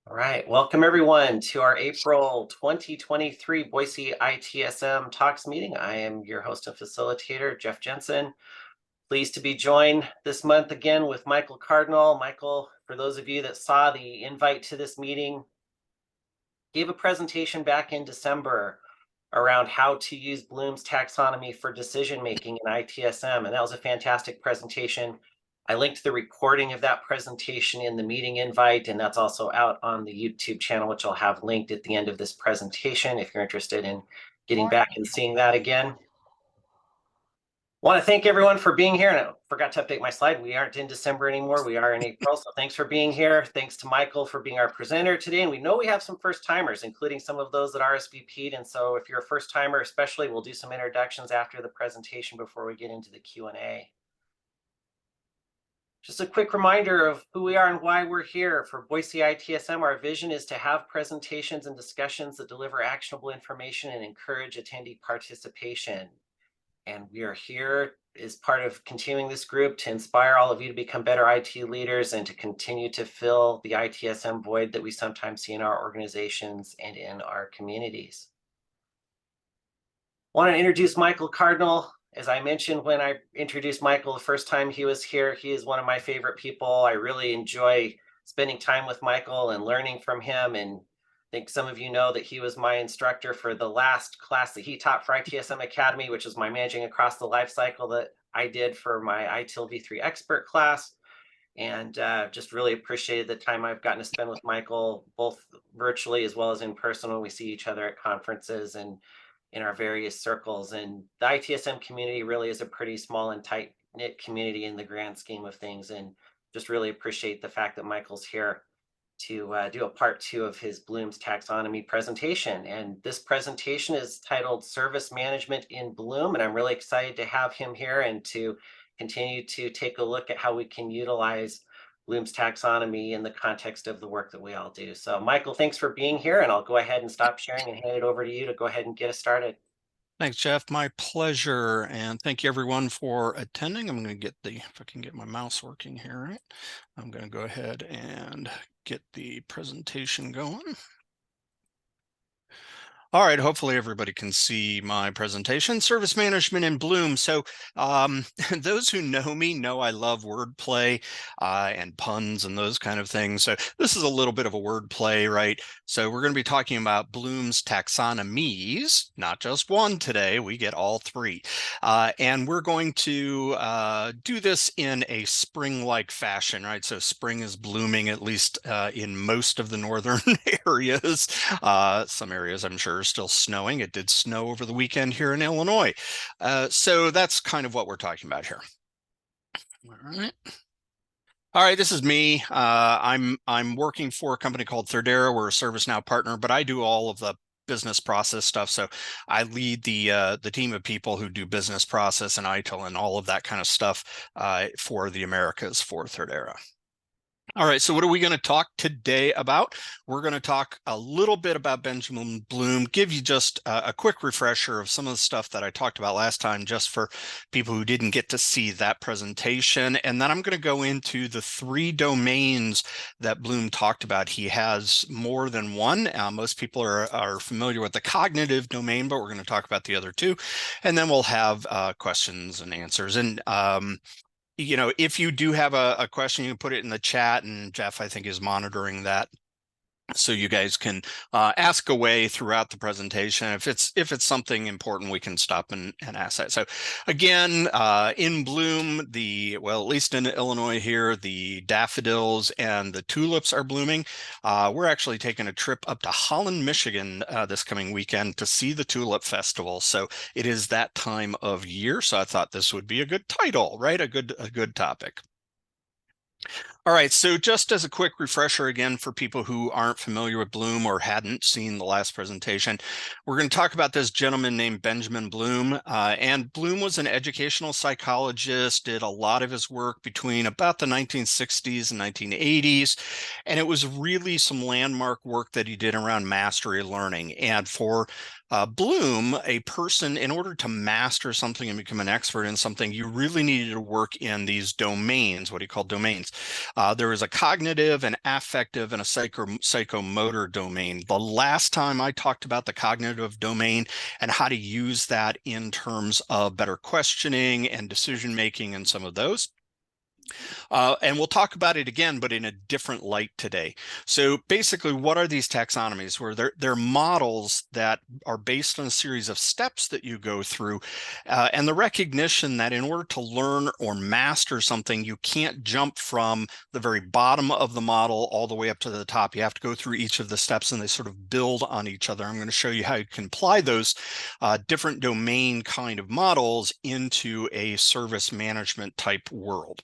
All right, welcome everyone to our April 2023 Boise ITSM Talks meeting. I am your host and facilitator, Jeff Jensen. Pleased to be joined this month again with Michael Cardinal. Michael, for those of you that saw the invite to this meeting, gave a presentation back in December around how to use Bloom's taxonomy for decision making in ITSM, and that was a fantastic presentation. I linked the recording of that presentation in the meeting invite, and that's also out on the YouTube channel, which I'll have linked at the end of this presentation if you're interested in getting back and seeing that again. Want to thank everyone for being here, and I forgot to update my slide. We aren't in December anymore. We are in April, so thanks for being here. Thanks to Michael for being our presenter today, and we know we have some first timers, including some of those that RSVP'd, and so if you're a first timer especially, we'll do some introductions after the presentation before we get into the Q&A. Just a quick reminder of who we are and why we're here. For Boise ITSM, our vision is to have presentations and discussions that deliver actionable information and encourage attendee participation. And we are here as part of continuing this group to inspire all of you to become better IT leaders and to continue to fill the ITSM void that we sometimes see in our organizations and in our communities. I want to introduce Michael Cardinal. As I mentioned when I introduced Michael the first time he was here, he is one of my favorite people. I really enjoy spending time with Michael and learning from him, and I think some of you know that he was my instructor for the last class that he taught for ITSM Academy, which is my managing across the life cycle that I did for my ITIL V3 expert class. And just really appreciated the time I've gotten to spend with Michael, both virtually as well as in person when we see each other at conferences and in our various circles. And the ITSM community really is a pretty small and tight-knit community in the grand scheme of things. And just really appreciate the fact that Michael's here to do a part 2 of his Bloom's taxonomy presentation. And this presentation is titled Service Management in Bloom. And I'm really excited to have him here and to continue to take a look at how we can utilize Bloom's taxonomy in the context of the work that we all do. So Michael, thanks for being here, and I'll go ahead and stop sharing and hand it over to you to go ahead and get us started. Thanks, Jeff. My pleasure. And thank you everyone for attending. I'm going to get if I can get my mouse working here, right? I'm going to go ahead and get the presentation going. All right, hopefully everybody can see my presentation, Service Management in Bloom. So those who know me know I love wordplay and puns and those kind of things. So this is a little bit of a wordplay, right? So we're going to be talking about Bloom's taxonomies, not just one today, we get all 3. And we're going to do this in a spring-like fashion, right? So spring is blooming, at least in most of the northern areas. Some areas I'm sure are still snowing. It did snow over the weekend here in Illinois. So that's kind of what we're talking about here. All right. All right, this is me. I'm working for a company called Thirdera. We're a ServiceNow partner, but I do all of the business process stuff. So I lead the team of people who do business process and ITIL and all of that kind of stuff for the Americas for Thirdera. All right, so what are we going to talk today about? We're going to talk a little bit about Benjamin Bloom, give you just a quick refresher of some of the stuff that I talked about last time, just for people who didn't get to see that presentation. And then I'm going to go into the 3 domains that Bloom talked about. He has more than one. Most people are familiar with the cognitive domain, but we're going to talk about the other 2. And then we'll have questions and answers. And you know, if you do have a question, you can put it in the chat, and Jeff, I think, is monitoring that. So you guys can ask away throughout the presentation. If it's something important, we can stop and ask that. So again, in Bloom, well, at least in Illinois here, the daffodils and the tulips are blooming. We're actually taking a trip up to Holland, Michigan this coming weekend to see the Tulip Festival. So it is that time of year. So I thought this would be a good title, right? A good topic. All right, so just as a quick refresher again for people who aren't familiar with Bloom or hadn't seen the last presentation, we're going to talk about this gentleman named Benjamin Bloom. And Bloom was an educational psychologist, did a lot of his work between about the 1960s and 1980s. And it was really some landmark work that he did around mastery learning. And for Bloom, a person, in order to master something and become an expert in something, you really needed to work in these domains, what he called domains. There is a cognitive, an affective, and a psychomotor domain. The last time I talked about the cognitive domain and how to use that in terms of better questioning and decision making and some of those. And we'll talk about it again, but in a different light today. So basically, what are these taxonomies? Where they're models that are based on a series of steps that you go through, and the recognition that in order to learn or master something, you can't jump from the very bottom of the model all the way up to the top. You have to go through each of the steps, and they sort of build on each other. I'm going to show you how you can apply those different domain kind of models into a service management type world.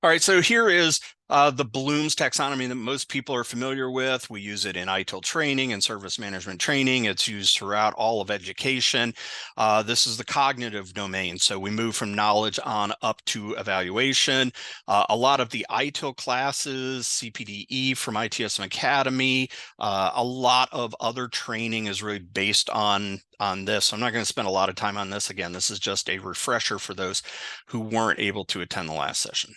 All right, so here is the Bloom's taxonomy that most people are familiar with. We use it in ITIL training and service management training. It's used throughout all of education. This is the cognitive domain. So we move from knowledge on up to evaluation. A lot of the ITIL classes, CPDE from ITSM Academy, a lot of other training is really based on this. I'm not going to spend a lot of time on this. Again, this is just a refresher for those who weren't able to attend the last session.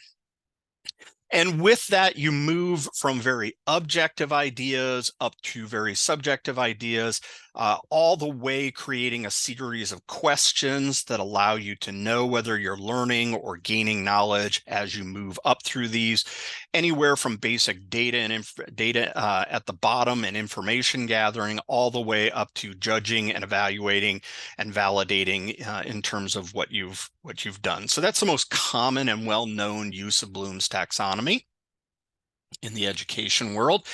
And with that, you move from very objective ideas up to very subjective ideas, all the way creating a series of questions that allow you to know whether you're learning or gaining knowledge as you move up through these, anywhere from basic data and data at the bottom and information gathering, all the way up to judging and evaluating and validating in terms of what you've done. So that's the most common and well-known use of Bloom's taxonomy in the education world.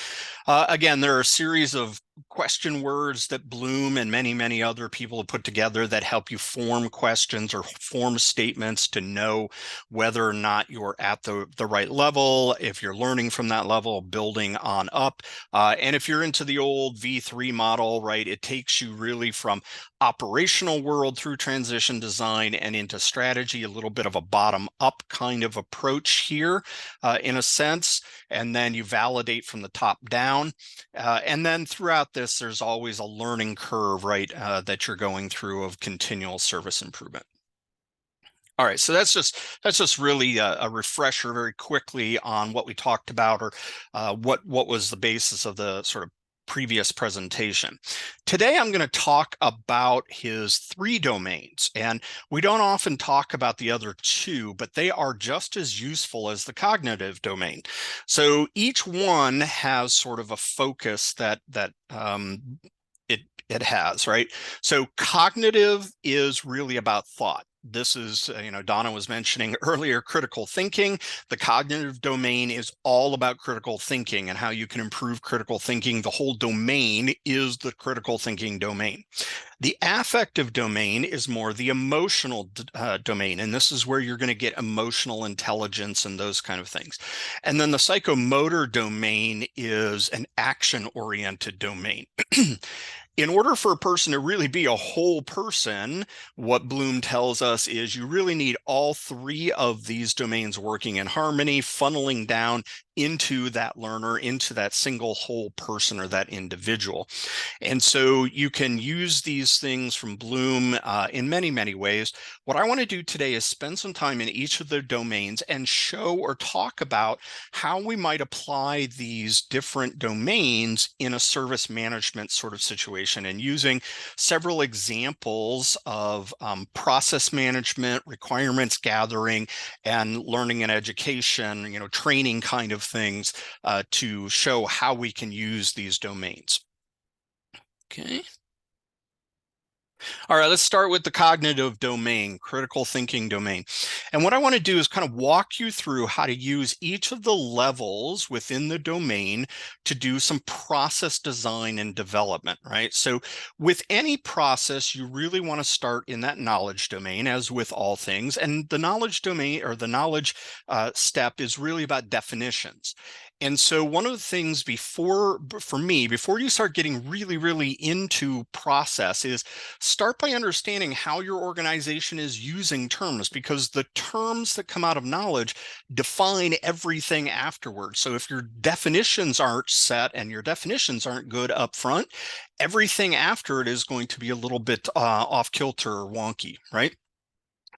Again, there are a series of question words that Bloom and many, many other people have put together that help you form questions or form statements to know whether or not you're at the right level, if you're learning from that level, building on up. And if you're into the old V3 model, right, it takes you really from operational world through transition design and into strategy, a little bit of a bottom up kind of approach here in a sense. And then you validate from the top down. And then throughout this, there's always a learning curve, right, that you're going through of continual service improvement. All right, so that's just really a refresher very quickly on what we talked about, or what was the basis of the sort of previous presentation. Today, I'm going to talk about his 3 domains, and we don't often talk about the other 2, but they are just as useful as the cognitive domain. So each one has sort of a focus that it has, right? So cognitive is really about thought. This is, Donna was mentioning earlier, critical thinking. The cognitive domain is all about critical thinking and how you can improve critical thinking. The whole domain is the critical thinking domain. The affective domain is more the emotional domain, and this is where you're going to get emotional intelligence and those kind of things. And then the psychomotor domain is an action-oriented domain. In order for a person to really be a whole person, what Bloom tells us is you really need all 3 of these domains working in harmony, funneling down into that learner, into that single whole person or that individual. And so you can use these things from Bloom in many, many ways. What I want to do today is spend some time in each of the domains and show or talk about how we might apply these different domains in a service management sort of situation, and using several examples of process management, requirements gathering, and learning and education, training kind of things to show how we can use these domains. Okay. All right, let's start with the cognitive domain, critical thinking domain. And what I want to do is kind of walk you through how to use each of the levels within the domain to do some process design and development, right? So with any process, you really want to start in that knowledge domain, as with all things. And the knowledge domain, or the knowledge step, is really about definitions. And so one of the things for me, before you start getting really, really into process is start by understanding how your organization is using terms, because the terms that come out of knowledge define everything afterwards. So if your definitions aren't set and your definitions aren't good up front, everything after it is going to be a little bit off kilter or wonky, right?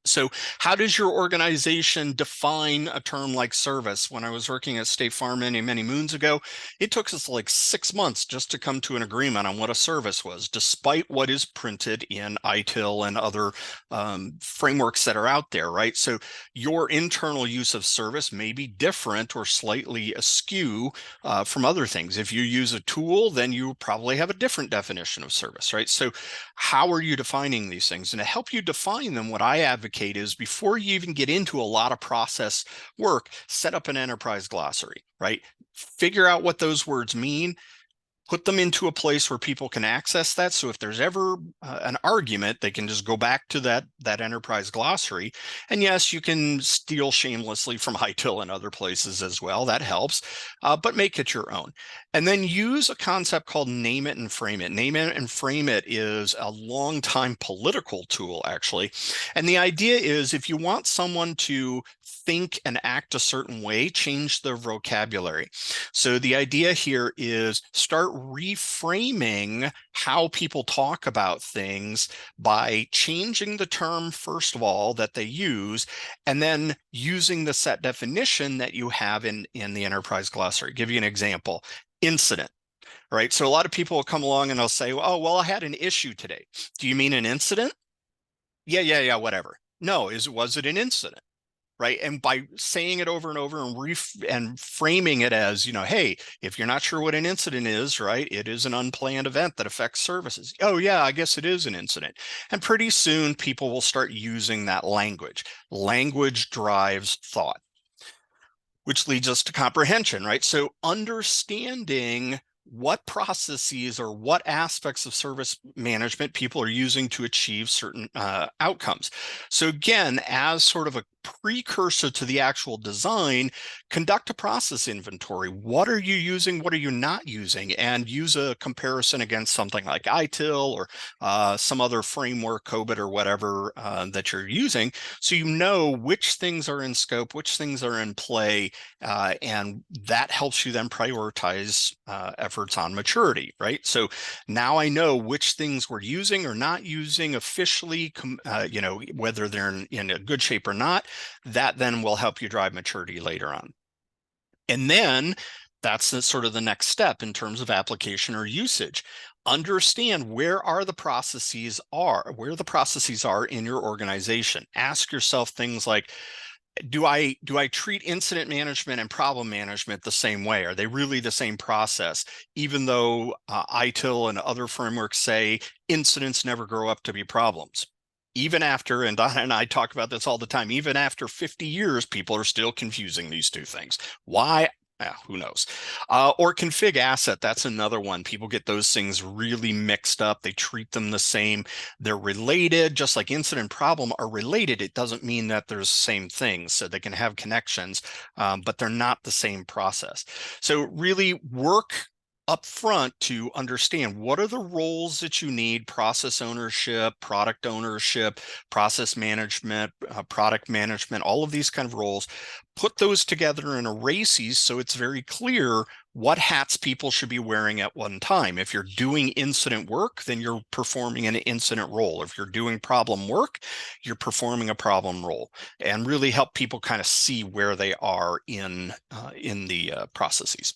So how does your organization define a term like service? When I was working at State Farm many, many moons ago, it took us like 6 months just to come to an agreement on what a service was, despite what is printed in ITIL and other frameworks that are out there, right? So your internal use of service may be different or slightly askew from other things. If you use a tool, then you probably have a different definition of service, right? So how are you defining these things? And to help you define them, what I advocate is before you even get into a lot of process work, set up an enterprise glossary, right? Figure out what those words mean, put them into a place where people can access that. So if there's ever an argument, they can just go back to that enterprise glossary. And yes, you can steal shamelessly from ITIL and other places as well. That helps, but make it your own. And then use a concept called name it and frame it. Name it and frame it is a long time political tool, actually. And the idea is if you want someone to think and act a certain way, change their vocabulary. So the idea here is start reframing how people talk about things by changing the term, first of all, that they use, and then using the set definition that you have in the enterprise glossary. Give you an example. Incident. Right. So a lot of people will come along and they'll say, oh, well, I had an issue today. Do you mean an incident? Yeah, whatever. No, was it an incident? Right. And by saying it over and over and framing it as, hey, if you're not sure what an incident is, right, it is an unplanned event that affects services. Oh, yeah, I guess it is an incident. And pretty soon people will start using that language. Language drives thought, which leads us to comprehension, right? So understanding what processes or what aspects of service management people are using to achieve certain outcomes. So again, as sort of a precursor to the actual design, conduct a process inventory. What are you using? What are you not using? And use a comparison against something like ITIL or some other framework, COBIT or whatever that you're using, so you know which things are in scope, which things are in play, and that helps you then prioritize efforts on maturity, right? So now I know which things we're using or not using officially, whether they're in a good shape or not. That then will help you drive maturity later on. And then that's sort of the next step in terms of application or usage. Understand where the processes are in your organization. Ask yourself things like, do I treat incident management and problem management the same way? Are they really the same process? Even though ITIL and other frameworks say incidents never grow up to be problems. Even after, and Donna and I talk about this all the time, even after 50 years, people are still confusing these two things. Why? Who knows? Or config asset, that's another one. People get those things really mixed up. They treat them the same. They're related, just like incident problem are related. It doesn't mean that there's the same things. So they can have connections, but they're not the same process. So really work up front to understand what are the roles that you need: process ownership, product ownership, process management, product management, all of these kind of roles. Put those together in a RACIs so it's very clear what hats people should be wearing at one time. If you're doing incident work, then you're performing an incident role. If you're doing problem work, you're performing a problem role, and really help people kind of see where they are in the processes.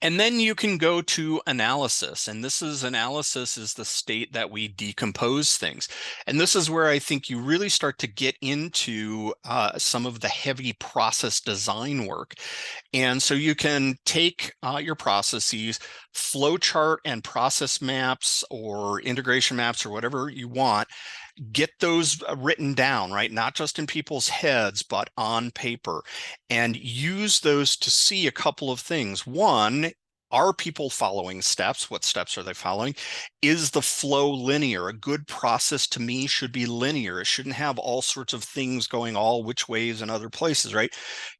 And then you can go to analysis. And analysis is the state that we decompose things. And this is where I think you really start to get into some of the heavy process design work. And so you can take your processes, flowchart and process maps or integration maps or whatever you want, get those written down, right? Not just in people's heads, but on paper, and use those to see a couple of things. One, are people following steps? What steps are they following? Is the flow linear? A good process to me should be linear. It shouldn't have all sorts of things going all which ways in other places, right?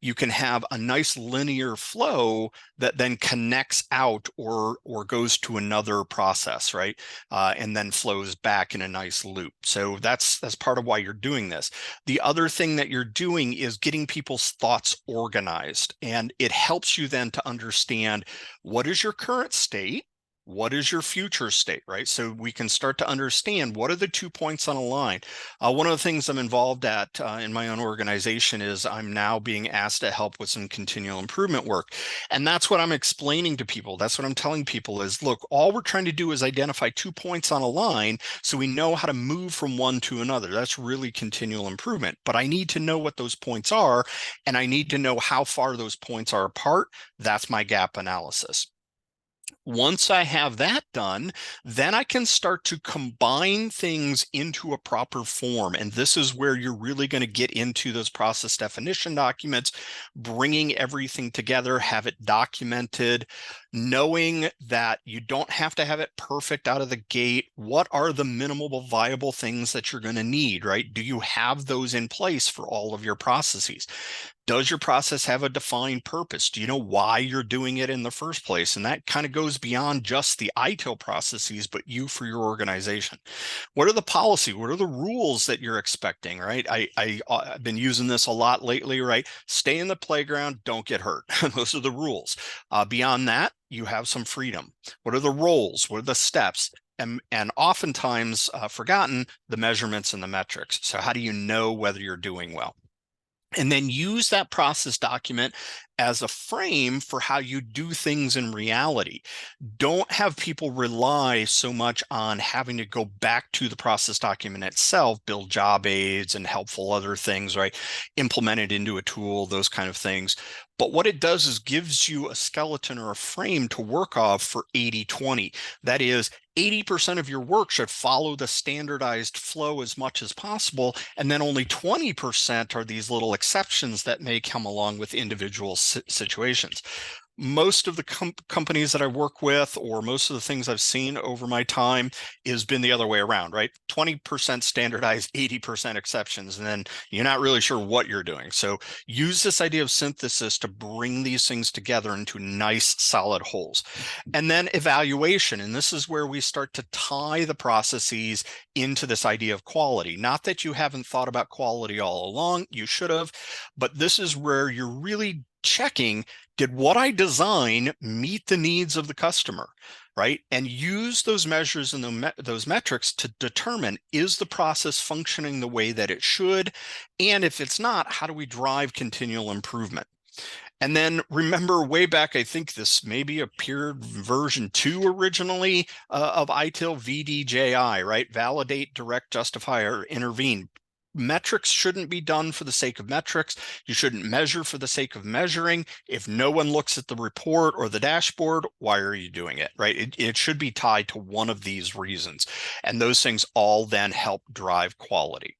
You can have a nice linear flow that then connects out or goes to another process, right? And then flows back in a nice loop. So that's part of why you're doing this. The other thing that you're doing is getting people's thoughts organized, and it helps you then to understand what is your current state, what is your future state, right? So we can start to understand what are the 2 points on a line. One of the things I'm involved at in my own organization is I'm now being asked to help with some continual improvement work. And that's what I'm explaining to people. That's what I'm telling people is, look, all we're trying to do is identify 2 points on a line so we know how to move from one to another. That's really continual improvement. But I need to know what those points are, and I need to know how far those points are apart. That's my gap analysis. Once I have that done, then I can start to combine things into a proper form. And this is where you're really going to get into those process definition documents, bringing everything together, have it documented, knowing that you don't have to have it perfect out of the gate. What are the minimal viable things that you're going to need, right? Do you have those in place for all of your processes? Does your process have a defined purpose? Do you know why you're doing it in the first place? And that kind of goes beyond just the ITIL processes, but you for your organization. What are the policy? What are the rules that you're expecting, right? I've been using this a lot lately, right? Stay in the playground, don't get hurt. Those are the rules. Beyond that, you have some freedom. What are the roles? What are the steps? And oftentimes forgotten, the measurements and the metrics. So how do you know whether you're doing well? And then use that process document as a frame for how you do things in reality. Don't have people rely so much on having to go back to the process document itself, build job aids and helpful other things, right? Implement it into a tool, those kind of things. But what it does is gives you a skeleton or a frame to work off for 80-20. That is, 80% of your work should follow the standardized flow as much as possible, and then only 20% are these little exceptions that may come along with individual situations. Most of the companies that I work with, or most of the things I've seen over my time, has been the other way around, right? 20% standardized, 80% exceptions, and then you're not really sure what you're doing. So use this idea of synthesis to bring these things together into nice, solid wholes. And then evaluation, and this is where we start to tie the processes into this idea of quality. Not that you haven't thought about quality all along, you should have, but this is where you're really checking, did what I design meet the needs of the customer, right? And use those measures and those metrics to determine, is the process functioning the way that it should? And if it's not, how do we drive continual improvement? And then remember way back, I think this maybe appeared version 2 originally of ITIL, VDJI, right? Validate, direct, justify, or intervene. Metrics shouldn't be done for the sake of metrics. You shouldn't measure for the sake of measuring. If no one looks at the report or the dashboard, why are you doing it, right? It should be tied to one of these reasons. And those things all then help drive quality.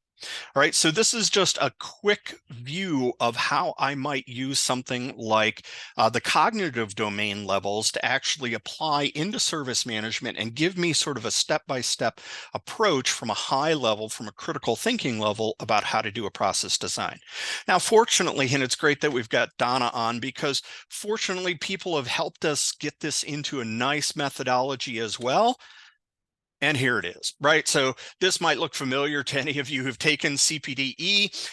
All right, so this is just a quick view of how I might use something like the cognitive domain levels to actually apply into service management and give me sort of a step-by-step approach from a high level, from a critical thinking level about how to do a process design. Now, fortunately, and it's great that we've got Donna on, because fortunately, people have helped us get this into a nice methodology as well. And here it is, right? So this might look familiar to any of you who've taken CPDE.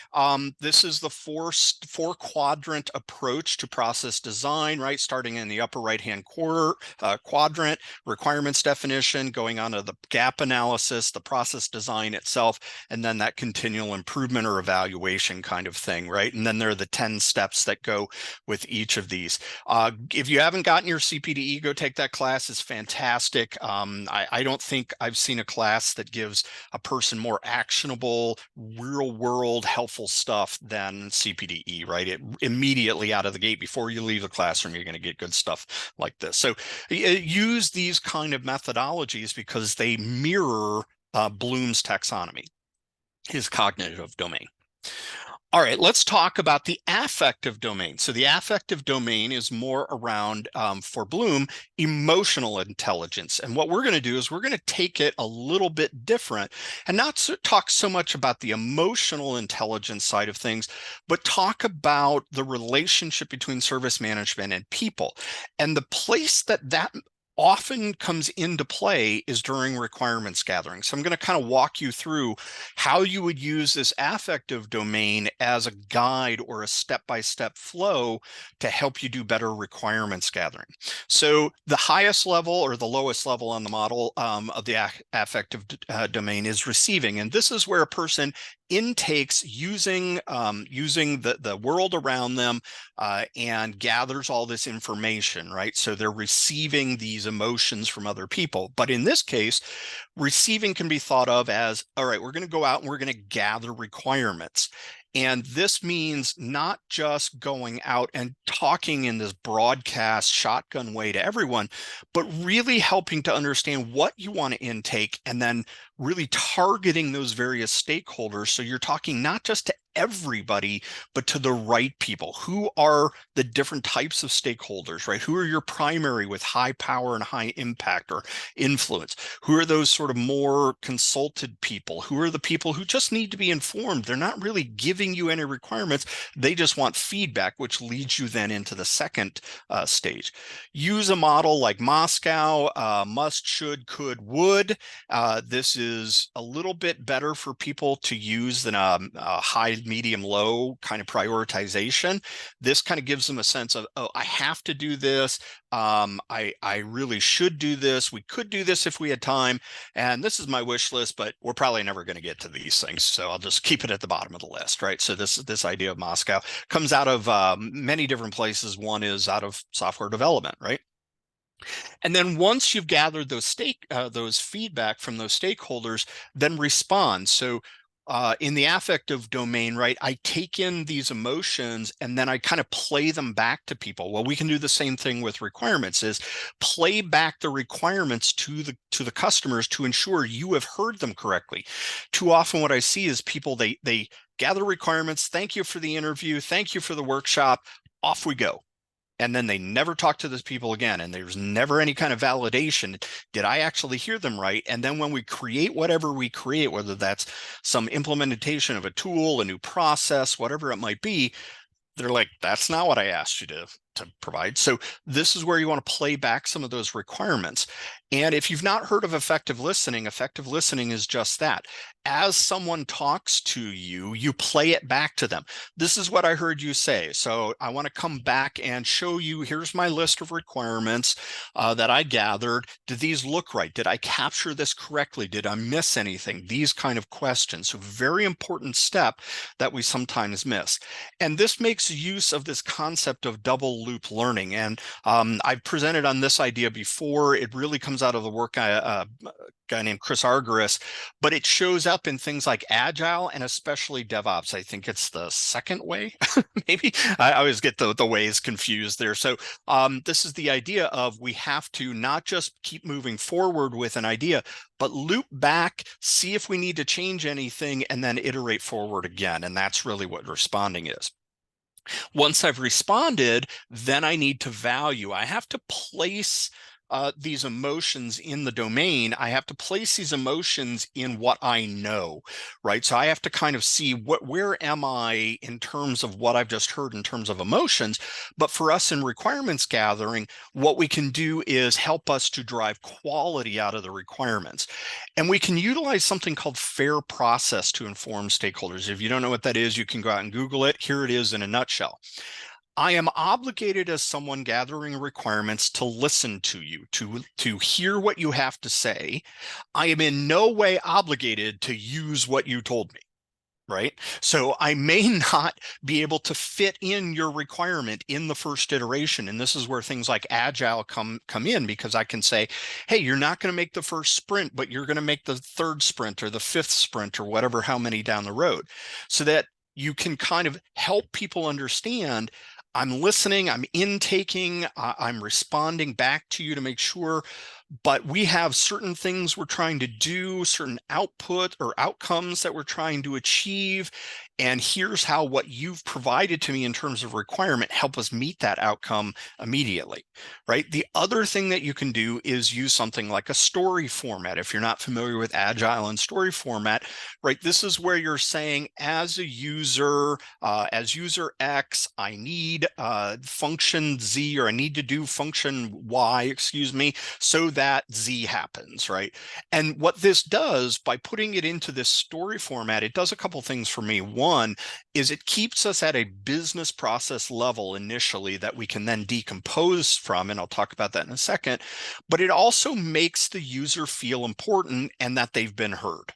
This is the four quadrant approach to process design, right? Starting in the upper right-hand quadrant, requirements definition, going on to the gap analysis, the process design itself, and then that continual improvement or evaluation kind of thing, right? And then there are the 10 steps that go with each of these. If you haven't gotten your CPDE, go take that class. It's fantastic. I don't think I've seen a class that gives a person more actionable, real world helpful stuff than CPDE, right? It immediately out of the gate, before you leave the classroom, you're going to get good stuff like this. So use these kind of methodologies because they mirror Bloom's taxonomy, his cognitive domain. All right, let's talk about the affective domain. So the affective domain is more around, for Bloom, emotional intelligence. And what we're going to do is we're going to take it a little bit different and not talk so much about the emotional intelligence side of things, but talk about the relationship between service management and people. And the place that that often comes into play is during requirements gathering. So I'm going to kind of walk you through how you would use this affective domain as a guide or a step-by-step flow to help you do better requirements gathering. So the highest level or the lowest level on the model of the affective domain is receiving. And this is where a person intakes using the world around them and gathers all this information, right? So they're receiving these emotions from other people. But in this case, receiving can be thought of as, all right, we're going to go out and we're going to gather requirements. And this means not just going out and talking in this broadcast shotgun way to everyone, but really helping to understand what you want to intake and then really targeting those various stakeholders. So you're talking not just to everybody, but to the right people. Who are the different types of stakeholders, right? Who are your primary with high power and high impact or influence? Who are those sort of more consulted people? Who are the people who just need to be informed? They're not really giving you any requirements. They just want feedback, which leads you then into the second stage. Use a model like Moscow, must, should, could, would. This is a little bit better for people to use than a high, medium, low kind of prioritization. This kind of gives them a sense of, oh, I have to do this. I really should do this. We could do this if we had time. And this is my wish list, but we're probably never going to get to these things. So I'll just keep it at the bottom of the list, right? So this idea of Moscow comes out of many different places. One is out of software development, right? And then once you've gathered those feedback from those stakeholders, then respond. So in the affective domain, right, I take in these emotions and then I kind of play them back to people. Well, we can do the same thing with requirements, is play back the requirements to the customers to ensure you have heard them correctly. Too often what I see is people, they gather requirements. Thank you for the interview. Thank you for the workshop. Off we go. And then they never talk to those people again. And there's never any kind of validation. Did I actually hear them right? And then when we create whatever we create, whether that's some implementation of a tool, a new process, whatever it might be, they're like, that's not what I asked you to provide. So this is where you want to play back some of those requirements. And if you've not heard of effective listening is just that. As someone talks to you, you play it back to them. This is what I heard you say. So I want to come back and show you, here's my list of requirements that I gathered. Did these look right? Did I capture this correctly? Did I miss anything? These kind of questions. So very important step that we sometimes miss. And this makes use of this concept of double loop learning. And I've presented on this idea before. It really comes out of the work a guy named Chris Argyris, but it shows up in things like Agile and especially DevOps. I think it's the second way, maybe. I always get the ways confused there. So this is the idea of we have to not just keep moving forward with an idea, but loop back, see if we need to change anything, and then iterate forward again. And that's really what responding is. Once I've responded, then I need to value. I have to place these emotions in the domain. I have to place these emotions in what I know, right? So I have to kind of see where am I in terms of what I've just heard in terms of emotions. But for us in requirements gathering, what we can do is help us to drive quality out of the requirements. And we can utilize something called fair process to inform stakeholders. If you don't know what that is, you can go out and Google it. Here it is in a nutshell. I am obligated as someone gathering requirements to listen to you, to hear what you have to say. I am in no way obligated to use what you told me, right? So I may not be able to fit in your requirement in the first iteration. And this is where things like Agile come in, because I can say, hey, you're not going to make the first sprint, but you're going to make the third sprint or the fifth sprint or whatever, how many down the road, so that you can kind of help people understand I'm listening, I'm intaking, I'm responding back to you to make sure but we have certain things we're trying to do, certain output or outcomes that we're trying to achieve. And here's how what you've provided to me in terms of requirement help us meet that outcome immediately, right? The other thing that you can do is use something like a story format. If you're not familiar with Agile and story format, right, this is where you're saying as a user, as user X, I need function Z, or I need to do function Y, excuse me, so that Z happens, right? And what this does by putting it into this story format, it does a couple things for me. One is it keeps us at a business process level initially that we can then decompose from, and I'll talk about that in a second, but it also makes the user feel important and that they've been heard.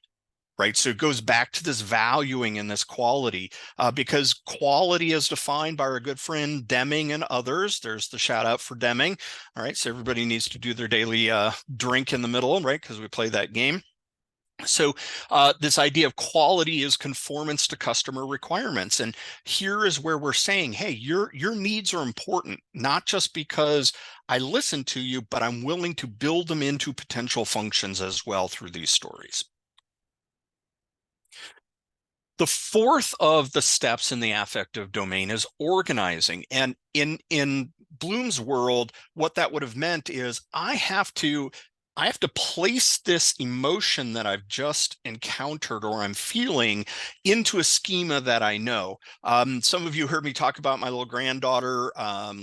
Right. So it goes back to this valuing and this quality, because quality is defined by our good friend Deming and others. There's the shout out for Deming. All right. So everybody needs to do their daily drink in the middle, right? Because we play that game. So this idea of quality is conformance to customer requirements. And here is where we're saying, hey, your needs are important, not just because I listen to you, but I'm willing to build them into potential functions as well through these stories. The fourth of the steps in the affective domain is organizing. And in Bloom's world, what that would have meant is I have to place this emotion that I've just encountered or I'm feeling into a schema that I know. Some of you heard me talk about my little granddaughter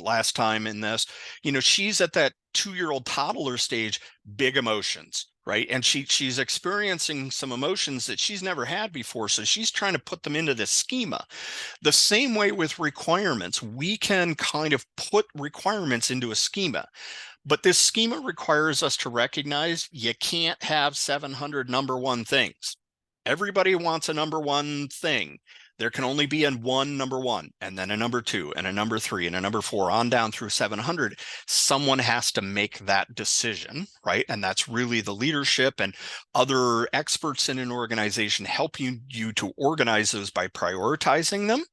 last time in this. You know, she's at that 2-year-old toddler stage, big emotions, right? And she's experiencing some emotions that she's never had before. So she's trying to put them into this schema. The same way with requirements, we can kind of put requirements into a schema. But this schema requires us to recognize you can't have 700 number one things. Everybody wants a number one thing. There can only be one number one, and then a number two, and a number three, and a number four, on down through 700. Someone has to make that decision, right? And that's really the leadership and other experts in an organization helping you to organize those by prioritizing them,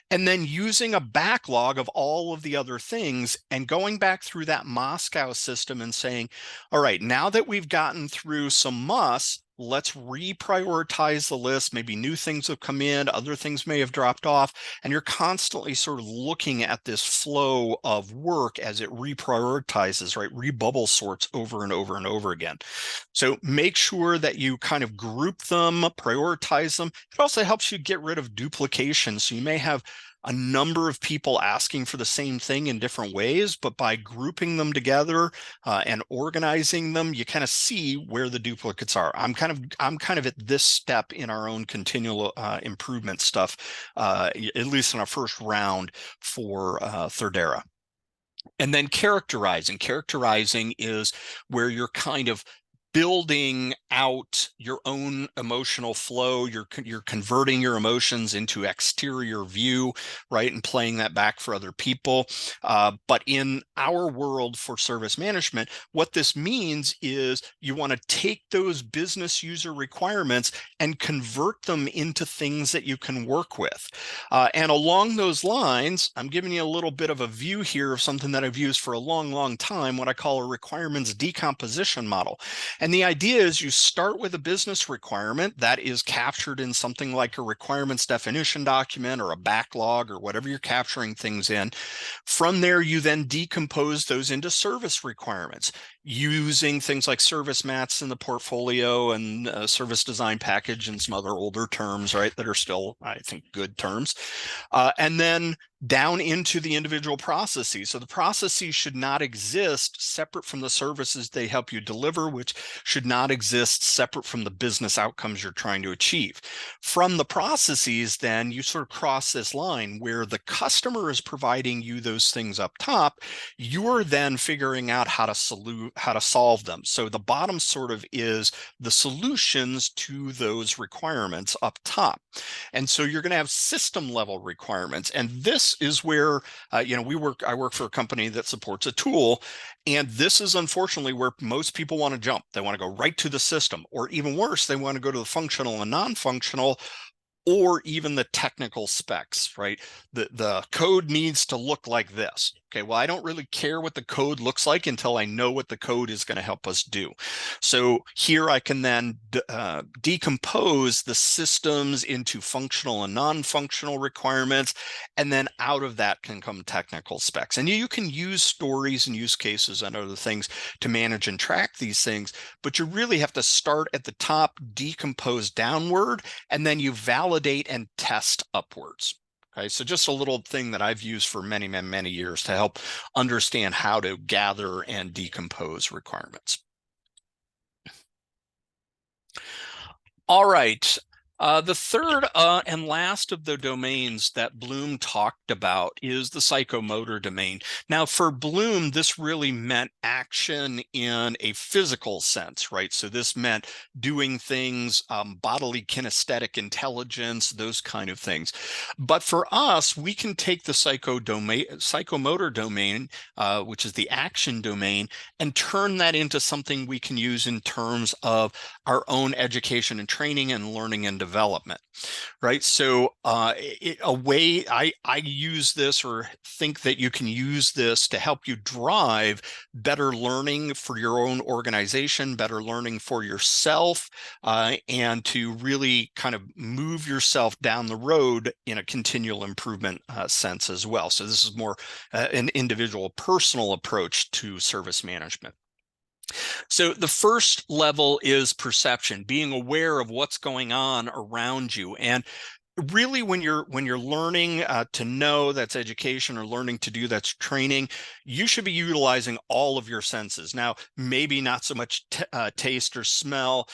and then using a backlog of all of the other things and going back through that Moscow system and saying, all right, now that we've gotten through some musts, let's reprioritize the list. Maybe new things have come in, other things may have dropped off, and you're constantly sort of looking at this flow of work as it reprioritizes, right? Rebubble sorts over and over and over again. So make sure that you kind of group them, prioritize them. It also helps you get rid of duplication. So you may have a number of people asking for the same thing in different ways, but by grouping them together and organizing them, you kind of see where the duplicates are. I'm kind of at this step in our own continual improvement stuff, at least in our first round for Thirdera. And then characterizing. Characterizing is where you're kind of building out your own emotional flow. You're converting your emotions into exterior view, right? And playing that back for other people. But in our world for service management, what this means is you want to take those business user requirements and convert them into things that you can work with. And along those lines, I'm giving you a little bit of a view here of something that I've used for a long, long time, what I call a requirements decomposition model. And the idea is you start with a business requirement that is captured in something like a requirements definition document or a backlog or whatever you're capturing things in. From there, you then decompose those into service requirements using things like service mats in the portfolio and service design package and some other older terms, right, that are still, I think, good terms. And then down into the individual processes. So the processes should not exist separate from the services they help you deliver, which should not exist separate from the business outcomes you're trying to achieve. From the processes, then you sort of cross this line where the customer is providing you those things up top. You're then figuring out how to solve them. So the bottom sort of is the solutions to those requirements up top. And so you're going to have system level requirements. And this is where, I work for a company that supports a tool. And this is unfortunately where most people want to jump. They want to go right to the system, or even worse, they want to go to the functional and non-functional, or even the technical specs, right? The code needs to look like this. Okay, well, I don't really care what the code looks like until I know what the code is going to help us do. So here I can then decompose the systems into functional and non-functional requirements, and then out of that can come technical specs. And you can use stories and use cases and other things to manage and track these things, but you really have to start at the top, decompose downward, and then you validate and test upwards. Okay, so just a little thing that I've used for many, many, many years to help understand how to gather and decompose requirements. All right. The third and last of the domains that Bloom talked about is the psychomotor domain. Now, for Bloom, this really meant action in a physical sense, right? So this meant doing things, bodily kinesthetic intelligence, those kind of things. But for us, we can take the psychomotor domain, which is the action domain, and turn that into something we can use in terms of our own education and training and learning and development, right? So a way I use this, or think that you can use this to help you drive better learning for your own organization, better learning for yourself, and to really kind of move yourself down the road in a continual improvement sense as well. So this is more an individual personal approach to service management. So the first level is perception, being aware of what's going on around you. And really, when you're learning to know, that's education, or learning to do, that's training, you should be utilizing all of your senses. Now, maybe not so much taste or smell,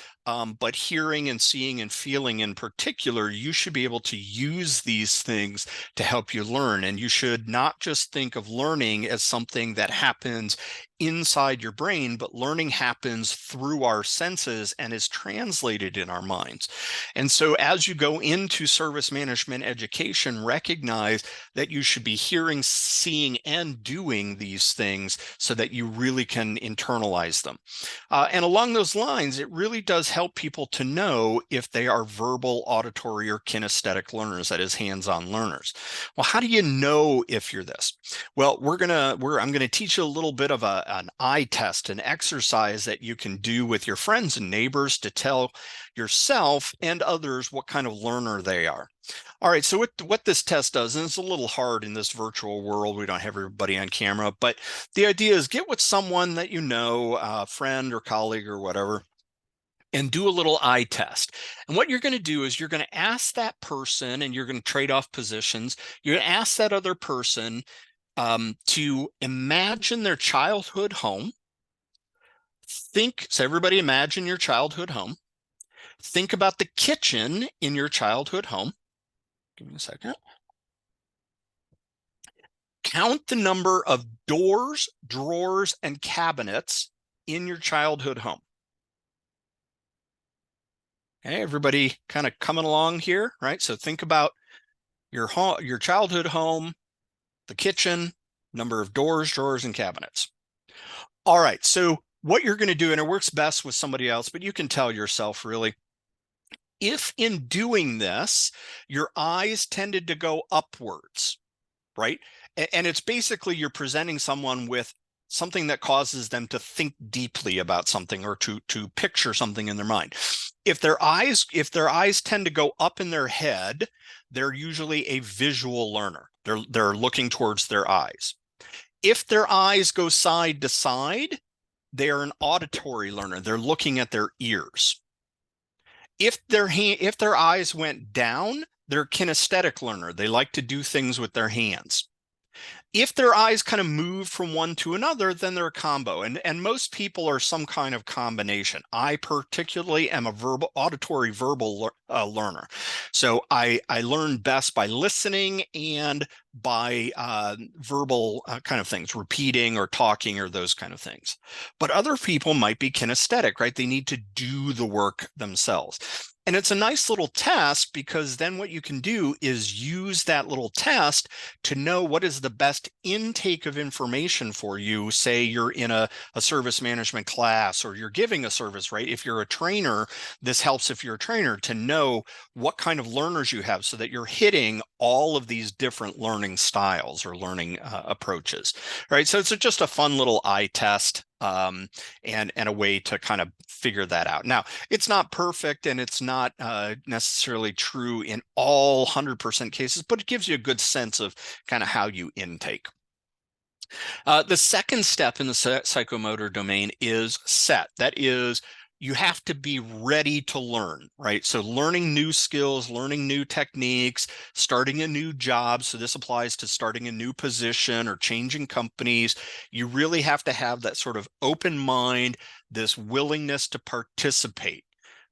but hearing and seeing and feeling in particular, you should be able to use these things to help you learn. And you should not just think of learning as something that happens inside your brain, but learning happens through our senses and is translated in our minds. And so as you go into service management education, recognize that you should be hearing, seeing, and doing these things so that you really can internalize them. And along those lines, it really does help people to know if they are verbal, auditory, or kinesthetic learners, that is, hands-on learners. Well, how do you know if you're this? Well, I'm gonna teach you a little bit of an eye test, an exercise that you can do with your friends and neighbors to tell yourself and others what kind of learner they are. All right, so what this test does, and it's a little hard in this virtual world, we don't have everybody on camera, but the idea is get with someone that you know, a friend or colleague or whatever, and do a little eye test. And what you're going to do is you're going to ask that person, and you're going to trade off positions. You're going to ask that other person to imagine their childhood home. So everybody imagine your childhood home. Think about the kitchen in your childhood home. Give me a second. Count the number of doors, drawers, and cabinets in your childhood home. Okay, everybody kind of coming along here, right? So think about your home, your childhood home, the kitchen, number of doors, drawers, and cabinets. All right, so what you're going to do, and it works best with somebody else, but you can tell yourself really, if in doing this, your eyes tended to go upwards, right? And it's basically you're presenting someone with something that causes them to think deeply about something, or to picture something in their mind. If their eyes tend to go up in their head, they're usually a visual learner. They're looking towards their eyes. If their eyes go side to side, they are an auditory learner. They're looking at their ears. If their eyes went down, they're a kinesthetic learner. They like to do things with their hands. If their eyes kind of move from one to another, then they're a combo. And most people are some kind of combination. I particularly am a auditory verbal learner. So I learn best by listening and by verbal kind of things, repeating or talking or those kind of things. But other people might be kinesthetic, right? They need to do the work themselves. And it's a nice little test because then what you can do is use that little test to know what is the best intake of information for you. Say you're in a service management class or you're giving a service, right? If you're a trainer, this helps if you're a trainer to know what kind of learners you have so that you're hitting all of these different learning styles or learning approaches, right? So it's just a fun little eye test and a way to kind of figure that out. Now, it's not perfect and it's not necessarily true in all 100% cases, but it gives you a good sense of kind of how you intake. The second step in the psychomotor domain is set. That is, you have to be ready to learn, right? So learning new skills, learning new techniques, starting a new job. So this applies to starting a new position or changing companies. You really have to have that sort of open mind, this willingness to participate,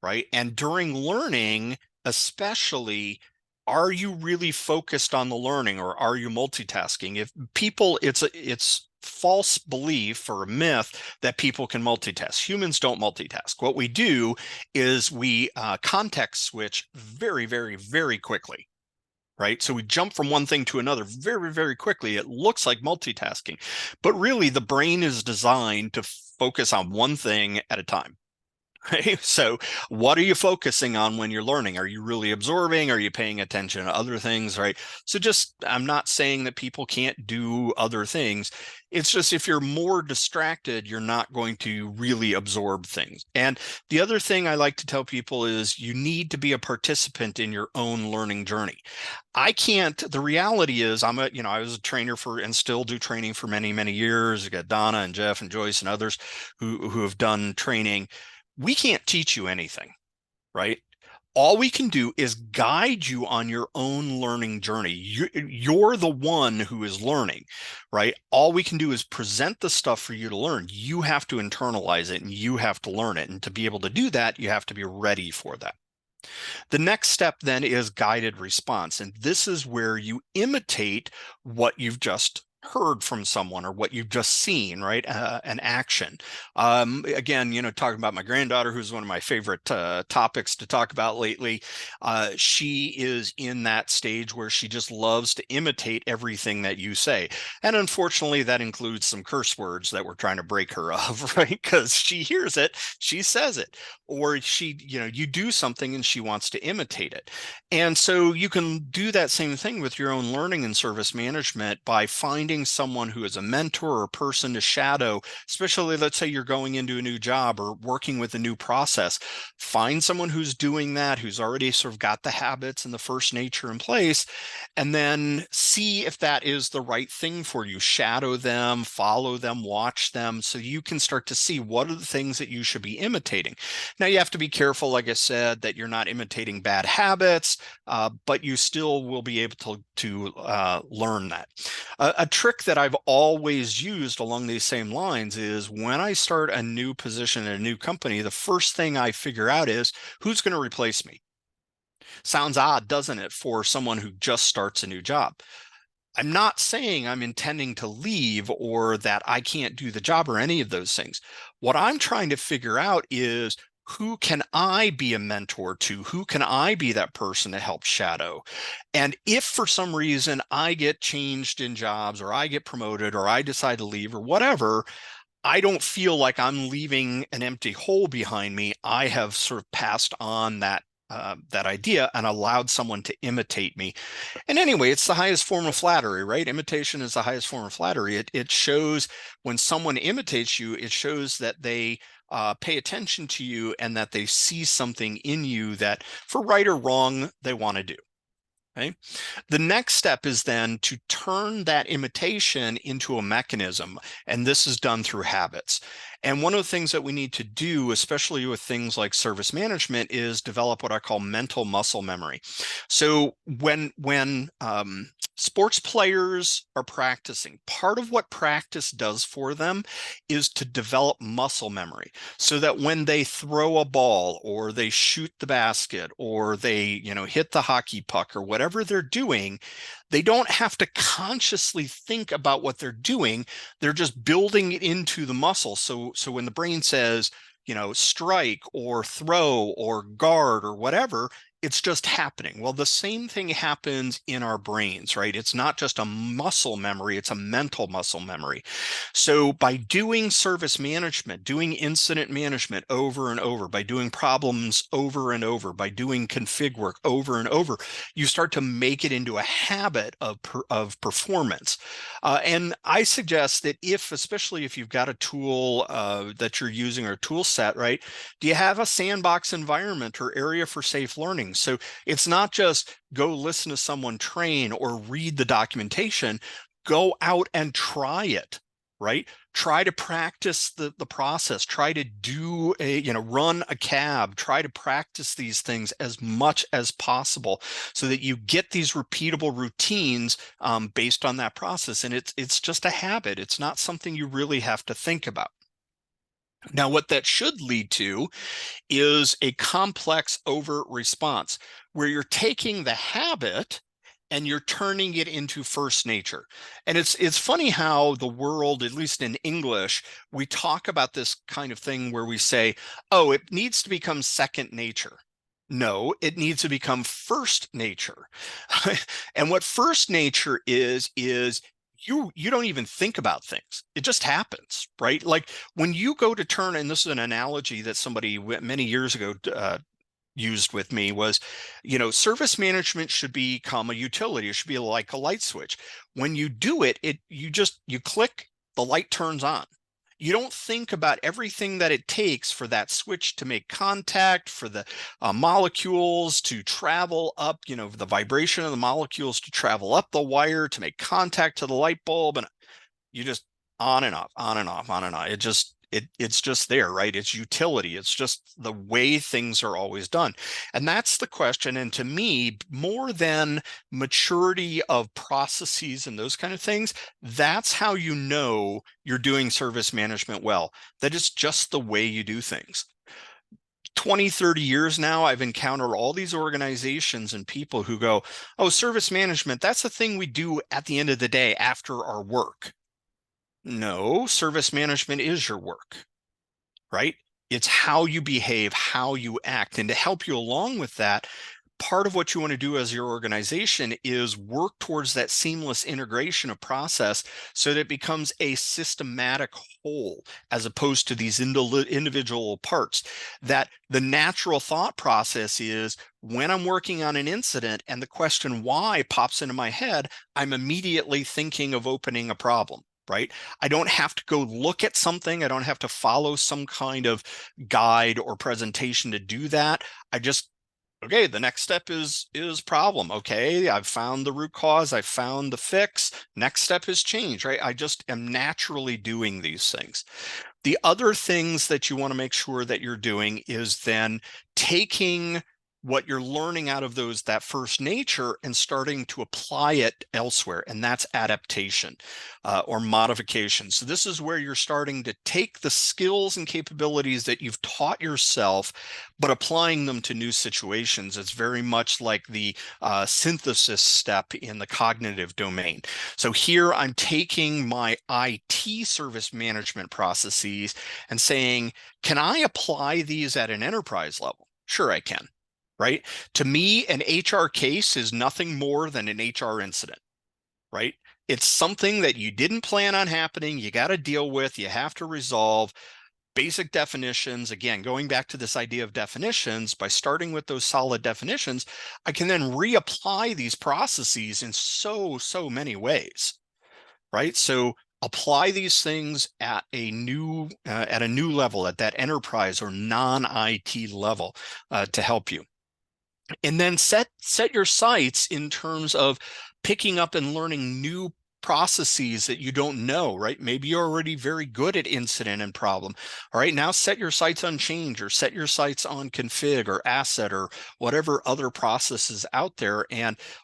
right? And during learning, especially, are you really focused on the learning or are you multitasking? If people, it's false belief or a myth that people can multitask. Humans don't multitask. What we do is we context switch very, very, very quickly. Right. So we jump from one thing to another very, very quickly. It looks like multitasking, but really the brain is designed to focus on one thing at a time. Right? So what are you focusing on when you're learning? Are you really absorbing? Are you paying attention to other things? Right. So just, I'm not saying that people can't do other things. It's just if you're more distracted, you're not going to really absorb things. And the other thing I like to tell people is you need to be a participant in your own learning journey. I can't, the reality is I was a trainer for and still do training for many, many years. I got Donna and Jeff and Joyce and others who have done training. We can't teach you anything, right? All we can do is guide you on your own learning journey. You're the one who is learning, right? All we can do is present the stuff for you to learn. You have to internalize it and you have to learn it. And to be able to do that, you have to be ready for that. The next step then is guided response. And this is where you imitate what you've just heard from someone or what you've just seen, right? An action. Again, talking about my granddaughter, who's one of my favorite topics to talk about lately. She is in that stage where she just loves to imitate everything that you say. And unfortunately, that includes some curse words that we're trying to break her of, right? Because she hears it, she says it, or you do something and she wants to imitate it. And so you can do that same thing with your own learning and service management by finding someone who is a mentor or person to shadow, especially let's say you're going into a new job or working with a new process. Find someone who's doing that, who's already sort of got the habits and the first nature in place, and then see if that is the right thing for you. Shadow them, follow them, watch them, so you can start to see what are the things that you should be imitating. Now, you have to be careful, like I said, that you're not imitating bad habits, but you still will be able to learn that. A trick that I've always used along these same lines is when I start a new position in a new company, the first thing I figure out is who's going to replace me. Sounds odd, doesn't it, for someone who just starts a new job? I'm not saying I'm intending to leave or that I can't do the job or any of those things. What I'm trying to figure out is who can I be a mentor to? Who can I be that person to help shadow? And if for some reason I get changed in jobs or I get promoted or I decide to leave or whatever, I don't feel like I'm leaving an empty hole behind me. I have sort of passed on that idea and allowed someone to imitate me. And anyway, it's the highest form of flattery, right? Imitation is the highest form of flattery. It shows when someone imitates you, it shows that they pay attention to you and that they see something in you that, for right or wrong, they want to do. Okay. The next step is then to turn that imitation into a mechanism, and this is done through habits. And one of the things that we need to do, especially with things like service management, is develop what I call mental muscle memory. So when sports players are practicing, part of what practice does for them is to develop muscle memory, so that when they throw a ball or they shoot the basket or they hit the hockey puck or whatever they're doing, they don't have to consciously think about what they're doing. They're just building it into the muscle. So when the brain says, strike or throw or guard or whatever. It's just happening. Well, the same thing happens in our brains, right? It's not just a muscle memory, it's a mental muscle memory. So by doing service management, doing incident management over and over, by doing problems over and over, by doing config work over and over, you start to make it into a habit of performance. And I suggest that especially if you've got a tool that you're using or a tool set, right? Do you have a sandbox environment or area for safe learning? So it's not just go listen to someone train or read the documentation, go out and try it, right? Try to practice the process, try to run a cab, try to practice these things as much as possible so that you get these repeatable routines based on that process. And it's just a habit. It's not something you really have to think about. Now, what that should lead to is a complex overt response where you're taking the habit and you're turning it into first nature. And it's funny how the world, at least in English, we talk about this kind of thing where we say, oh, it needs to become second nature. No, it needs to become first nature. And what first nature is you don't even think about things. It just happens, right? Like when you go to turn, and this is an analogy that somebody many years ago used with me was, service management should become a utility. It should be like a light switch. When you do it, you click, the light turns on. You don't think about everything that it takes for that switch to make contact, for the molecules to travel up, the vibration of the molecules to travel up the wire to make contact to the light bulb. And you just on and off, on and off, on and on. It's just there, right? It's utility. It's just the way things are always done. And that's the question. And to me, more than maturity of processes and those kind of things, that's how you know you're doing service management well. That is just the way you do things. 20, 30 years now, I've encountered all these organizations and people who go, oh, service management, that's the thing we do at the end of the day after our work. No, service management is your work, right? It's how you behave, how you act. And to help you along with that, part of what you want to do as your organization is work towards that seamless integration of process so that it becomes a systematic whole as opposed to these individual parts. That the natural thought process is when I'm working on an incident and the question why pops into my head, I'm immediately thinking of opening a problem. Right? I don't have to go look at something. I don't have to follow some kind of guide or presentation to do that. Okay, the next step is problem. Okay, I've found the root cause. I found the fix. Next step is change, right? I just am naturally doing these things. The other things that you want to make sure that you're doing is then taking what you're learning out of that first nature and starting to apply it elsewhere. And that's adaptation or modification. So this is where you're starting to take the skills and capabilities that you've taught yourself, but applying them to new situations. It's very much like the synthesis step in the cognitive domain. So here I'm taking my IT service management processes and saying, can I apply these at an enterprise level? Sure, I can. Right? To me, an HR case is nothing more than an HR incident, right? It's something that you didn't plan on happening. You got to deal with, you have to resolve. Basic definitions, again, going back to this idea of definitions, by starting with those solid definitions, I can then reapply these processes in so many ways, right? So apply these things at a new level, at that enterprise or non-IT level to help you. And then set your sights in terms of picking up and learning new processes that you don't know, right? Maybe you're already very good at incident and problem. All right, now set your sights on change or set your sights on config or asset or whatever other processes out there.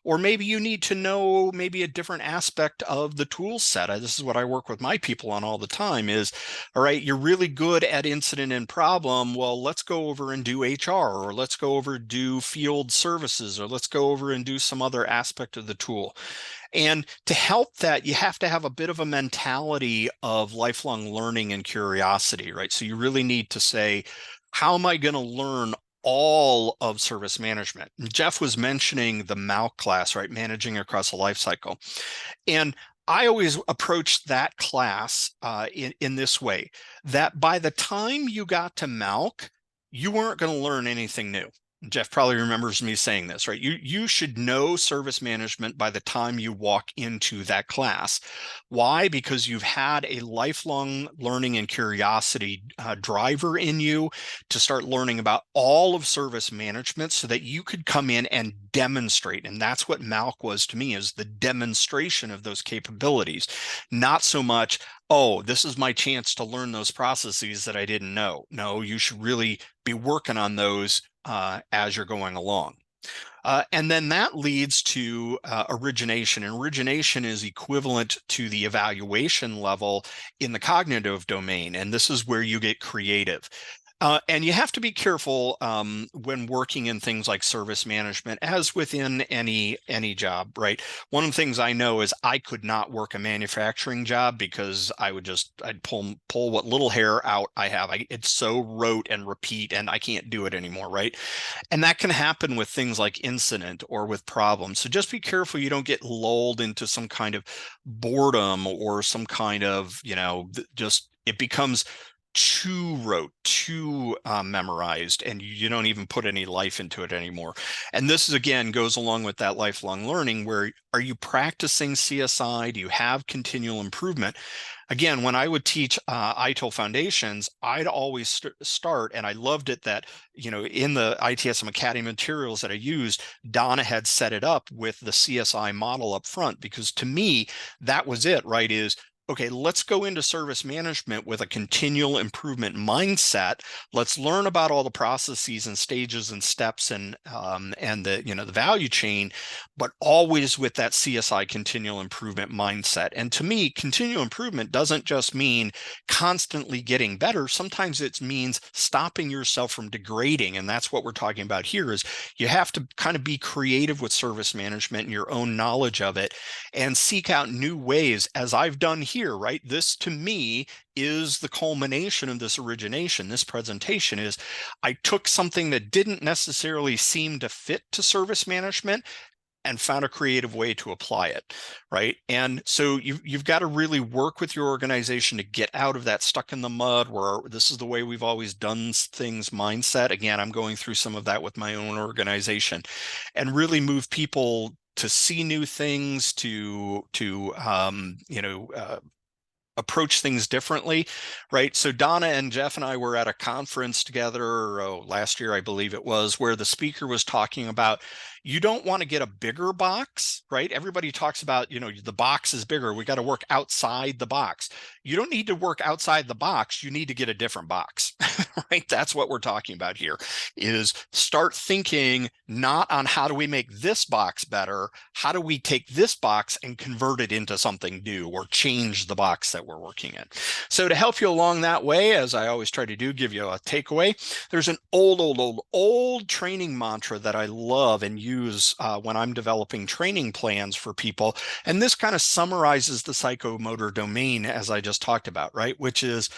Or maybe you need to know maybe a different aspect of the tool set. This is what I work with my people on all the time is, all right, you're really good at incident and problem. Well, let's go over and do HR, or let's go over and do field services, or let's go over and do some other aspect of the tool. And to help that, you have to have a bit of a mentality of lifelong learning and curiosity, right? So you really need to say, how am I going to learn all of service management? And Jeff was mentioning the MALC class, right? Managing across a life cycle. And I always approached that class in this way, that by the time you got to MALC, you weren't going to learn anything new. Jeff probably remembers me saying this, right? You should know service management by the time you walk into that class. Why? Because you've had a lifelong learning and curiosity driver in you to start learning about all of service management so that you could come in and demonstrate. And that's what MALC was to me, is the demonstration of those capabilities. Not so much, oh, this is my chance to learn those processes that I didn't know. No, you should really be working on those as you're going along. And then that leads to origination. And origination is equivalent to the evaluation level in the cognitive domain. And this is where you get creative. And you have to be careful when working in things like service management, as within any job, right? One of the things I know is I could not work a manufacturing job because I'd pull what little hair out I have. It's so rote and repeat, and I can't do it anymore, right? And that can happen with things like incident or with problems. So just be careful you don't get lulled into some kind of boredom or some kind of, just it becomes too rote, too memorized, and you don't even put any life into it anymore. And this is, again, goes along with that lifelong learning, where are you practicing CSI? Do you have continual improvement? Again, when I would teach ITIL foundations, I'd always start, and I loved it that, in the ITSM Academy materials that I used, Donna had set it up with the CSI model up front, because to me, that was it, right? Okay, let's go into service management with a continual improvement mindset. Let's learn about all the processes and stages and steps and the value chain, but always with that CSI continual improvement mindset. And to me, continual improvement doesn't just mean constantly getting better. Sometimes it means stopping yourself from degrading. And that's what we're talking about here, is you have to kind of be creative with service management and your own knowledge of it, and seek out new ways, as I've done here, right? This, to me, is the culmination of this origination. This presentation is, I took something that didn't necessarily seem to fit to service management and found a creative way to apply it, right? And so you've got to really work with your organization to get out of that stuck in the mud, where this is the way we've always done things mindset. Again, I'm going through some of that with my own organization, and really move people to see new things, to approach things differently, right? So Donna and Jeff and I were at a conference together last year, I believe it was, where the speaker was talking about, you don't want to get a bigger box, right? Everybody talks about, the box is bigger. We got to work outside the box. You don't need to work outside the box. You need to get a different box, right? That's what we're talking about here, is start thinking not on how do we make this box better? How do we take this box and convert it into something new, or change the box that we're working in? So to help you along that way, as I always try to do, give you a takeaway, there's an old training mantra that I love and use when I'm developing training plans for people. And this kind of summarizes the psychomotor domain, as I just talked about, right? Which is,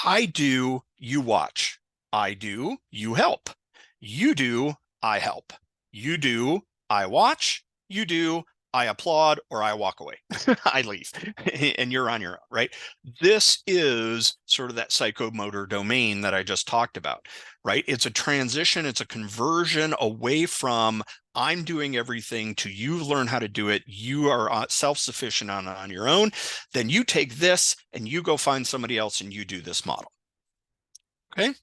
I do, you watch. I do, you help. You do, I help. You do, I watch. You do, I applaud, or I walk away. I leave, and you're on your own, right? This is sort of that psychomotor domain that I just talked about, right? It's a transition, it's a conversion away from I'm doing everything to you learn how to do it. You are self-sufficient on your own. Then you take this and you go find somebody else and you do this model. Okay.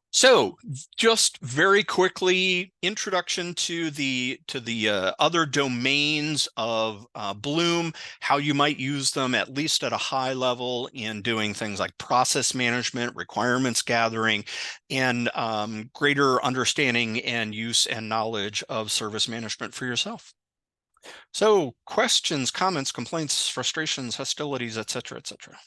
So just very quickly, introduction to the other domains of Bloom, how you might use them, at least at a high level, in doing things like process management, requirements gathering, and greater understanding and use and knowledge of service management for yourself. So questions, comments, complaints, frustrations, hostilities, et cetera, et cetera.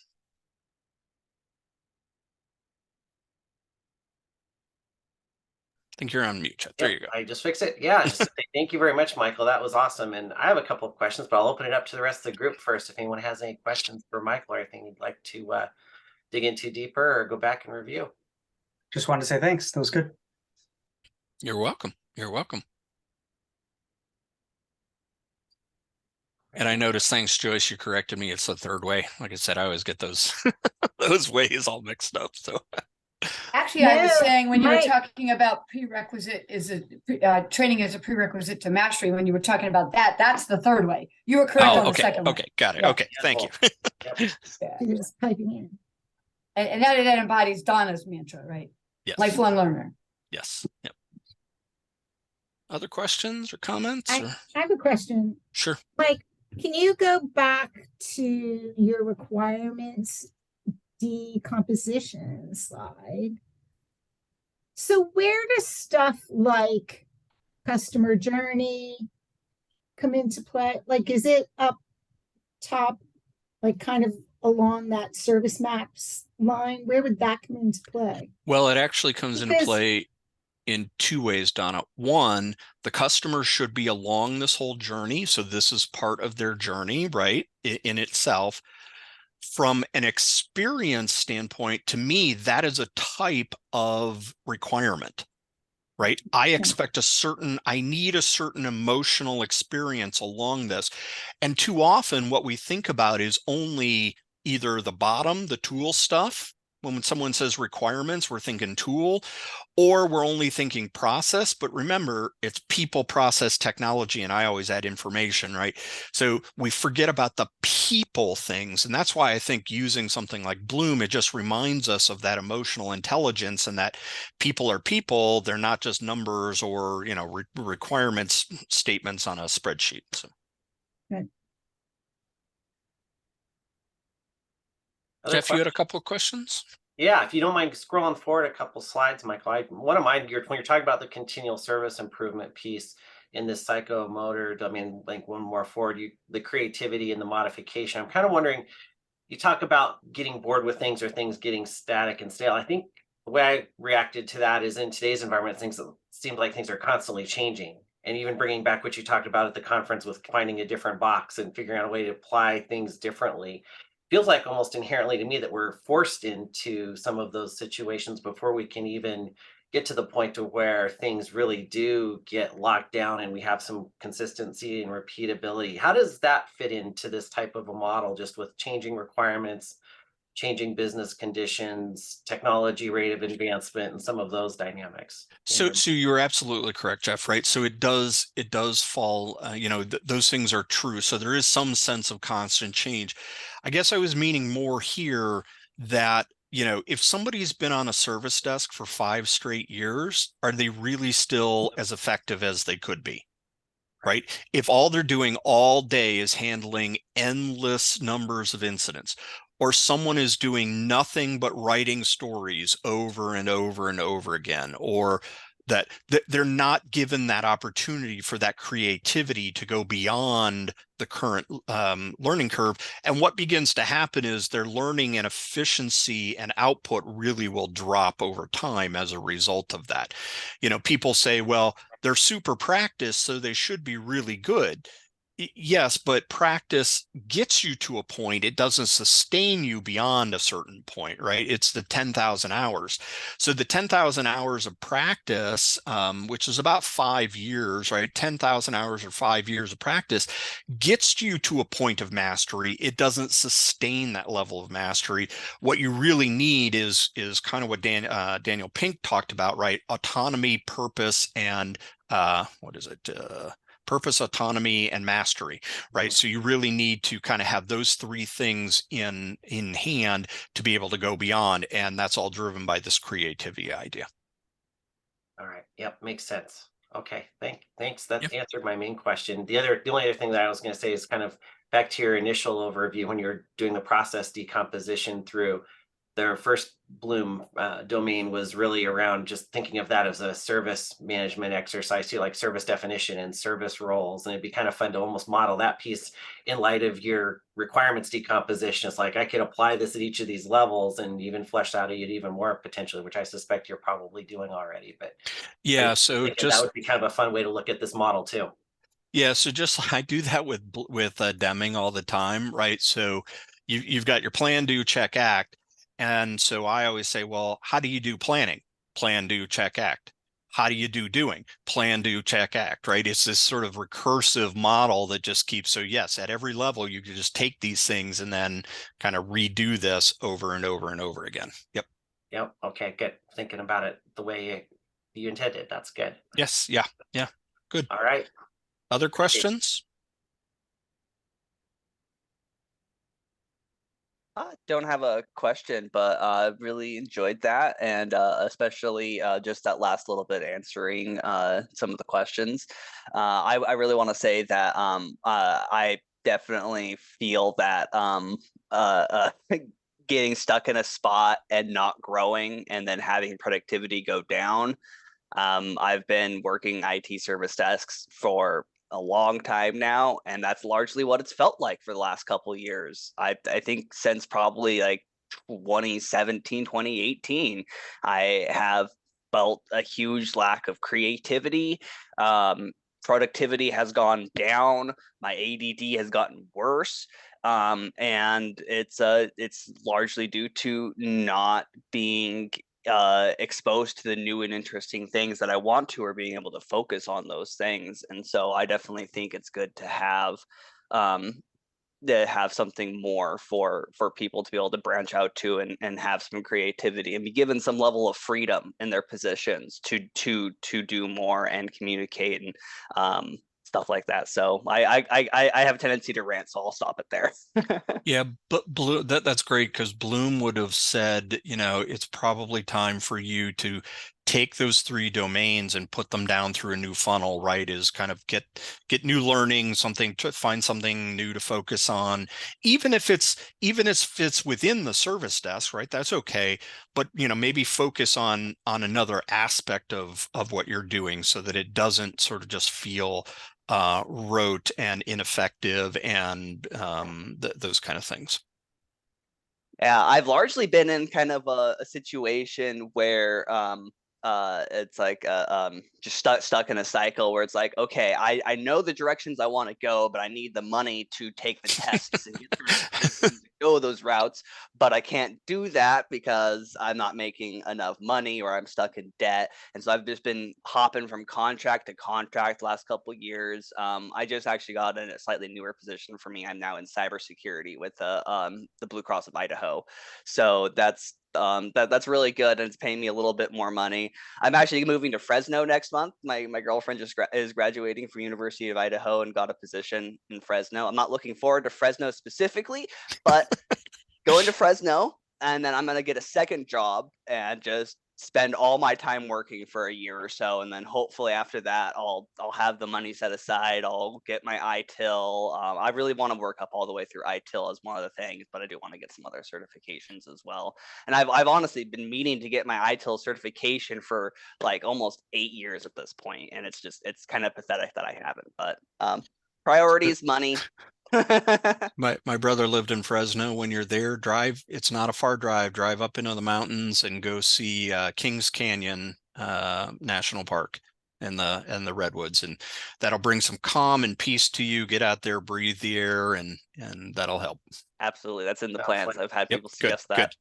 think you're on mute, Chet. There Yep, you go. I just fixed it. Yeah, just to say thank you very much, Michael. That was awesome. And I have a couple of questions, but I'll open it up to the rest of the group first. If anyone has any questions for Michael or anything you'd like to dig into deeper or go back and review. Just wanted to say thanks. That was good. You're welcome. You're welcome. And I noticed, thanks, Joyce, you corrected me. It's the third way. Like I said, I always get those those ways all mixed up. So actually, I was saying when you were Mike. talking about prerequisite is a training as a prerequisite to mastery. When you were talking about that, that's the third way. You were correct on the second one. Okay, got it. Yeah. Okay, thank you. Yep. Yeah. You're just piping in. And that embodies Donna's mantra, right? Yes. Lifelong learner. Yes. Yep. Other questions or comments? I have a question. Sure. Mike, can you go back to your requirements decomposition slide? So where does stuff like customer journey come into play? Like, is it up top, like kind of along that service maps line? Where would that come into play? Well, it actually comes into Because- play in two ways, Donna. One, the customer should be along this whole journey. So this is part of their journey, right, in itself. From an experience standpoint, to me, that is a type of requirement, right? I need a certain emotional experience along this. And too often what we think about is only either the bottom, the tool stuff. When someone says requirements, we're thinking tool, or we're only thinking process. But remember, it's people, process, technology, and I always add information, right? So we forget about the people things. And that's why I think using something like Bloom, it just reminds us of that emotional intelligence and that people are people. They're not just numbers or, requirements statements on a spreadsheet. So. Jeff, you had a couple of questions? Yeah, if you don't mind scrolling forward a couple slides, Michael. One of mine, when you're talking about the continual service improvement piece in this psychomotor domain, like one more forward, the creativity and the modification. I'm kind of wondering, you talk about getting bored with things or things getting static and stale. I think the way I reacted to that is in today's environment, things seem like things are constantly changing. And even bringing back what you talked about at the conference with finding a different box and figuring out a way to apply things differently. Feels like almost inherently to me that we're forced into some of those situations before we can even get to the point to where things really do get locked down and we have some consistency and repeatability. How does that fit into this type of a model, just with changing requirements, changing business conditions, technology rate of advancement, and some of those dynamics? So you're absolutely correct, Jeff, right? So it does fall, those things are true. So there is some sense of constant change. I guess I was meaning more here that, if somebody's been on a service desk for 5 straight years, are they really still as effective as they could be? Right? If all they're doing all day is handling endless numbers of incidents, or someone is doing nothing but writing stories over and over and over again, or that they're not given that opportunity for that creativity to go beyond the current learning curve. And what begins to happen is their learning and efficiency and output really will drop over time as a result of that. People say, well, they're super practiced, so they should be really good. Yes, but practice gets you to a point. It doesn't sustain you beyond a certain point, right? It's the 10,000 hours. So the 10,000 hours of practice, which is about 5 years, right? 10,000 hours or 5 years of practice gets you to a point of mastery. It doesn't sustain that level of mastery. What you really need is kind of what Daniel Pink talked about, right? Autonomy, purpose, and purpose, autonomy, and mastery, right? So you really need to kind of have those 3 things in hand to be able to go beyond. And that's all driven by this creativity idea. All right. Yep. Makes sense. Okay. Thanks. That answered my main question. The only other thing that I was going to say is kind of back to your initial overview when you're doing the process decomposition through their first Bloom domain was really around just thinking of that as a service management exercise too, like service definition and service roles. And it'd be kind of fun to almost model that piece in light of your requirements decomposition. It's like I could apply this at each of these levels and even flesh out it even more potentially, which I suspect you're probably doing already. But Yeah, I so think that just would be kind of a fun way to look at this model too. Yeah, so just I do that with Deming all the time, right? So you've got your plan, do, check, act. And so I always say, well, how do you do planning? Plan, do, check, act. How do you do doing? Plan, do, check, act, right? It's this sort of recursive model that just keeps, so yes, at every level, you can just take these things and then kind of redo this over and over and over again. Yep. Yep. Okay, good. Thinking about it the way you intended. That's good. Yes. Yeah. Yeah. Good. All right. Other questions? I don't have a question, but really enjoyed that, and especially just that last little bit answering some of the questions. I really want to say that I definitely feel that getting stuck in a spot and not growing, and then having productivity go down. I've been working IT service desks for a long time now, and that's largely what it's felt like for the last couple of years. I think since probably like 2017, 2018, I have felt a huge lack of creativity. Productivity has gone down. My ADD has gotten worse. And it's largely due to not being exposed to the new and interesting things that I want to, or being able to focus on those things. And so I definitely think it's good to have something more for people to be able to branch out to, and have some creativity, and be given some level of freedom in their positions to do more and communicate, and stuff like that. So I have a tendency to rant, so I'll stop it there. Yeah, but that's great, because Bloom would have said, it's probably time for you to take those 3 domains and put them down through a new funnel, right? Is kind of get new learning, something to find something new to focus on, even if it's within the service desk, right? That's okay. But maybe focus on another aspect of what you're doing, so that it doesn't sort of just feel rote and ineffective, and those kind of things. Yeah, I've largely been in kind of a situation where it's like just stuck in a cycle where it's like, okay, I know the directions I want to go, but I need the money to take the tests and get through to go those routes, but I can't do that because I'm not making enough money, or I'm stuck in debt. And so I've just been hopping from contract to contract the last couple of years. I just actually got in a slightly newer position for me. I'm now in cybersecurity with the Blue Cross of Idaho. So that's really good, and it's paying me a little bit more money. I'm actually moving to Fresno next month. My girlfriend just is graduating from University of Idaho and got a position in Fresno. I'm not looking forward to Fresno specifically, but going to Fresno, and then I'm going to get a second job and just spend all my time working for a year or so, and then hopefully after that I'll have the money set aside. I'll get my ITIL. I really want to work up all the way through ITIL as one of the things, but I do want to get some other certifications as well. And I've honestly been meaning to get my ITIL certification for like almost 8 years at this point, and it's kind of pathetic that I haven't. But priorities, money. My brother lived in Fresno. When you're there, it's not a far drive up into the mountains and go see Kings Canyon National Park and the redwoods, and that'll bring some calm and peace to you. Get out there, breathe the air, and that'll help. Absolutely, that's in the Sounds plans. like- I've had Yep, people suggest that.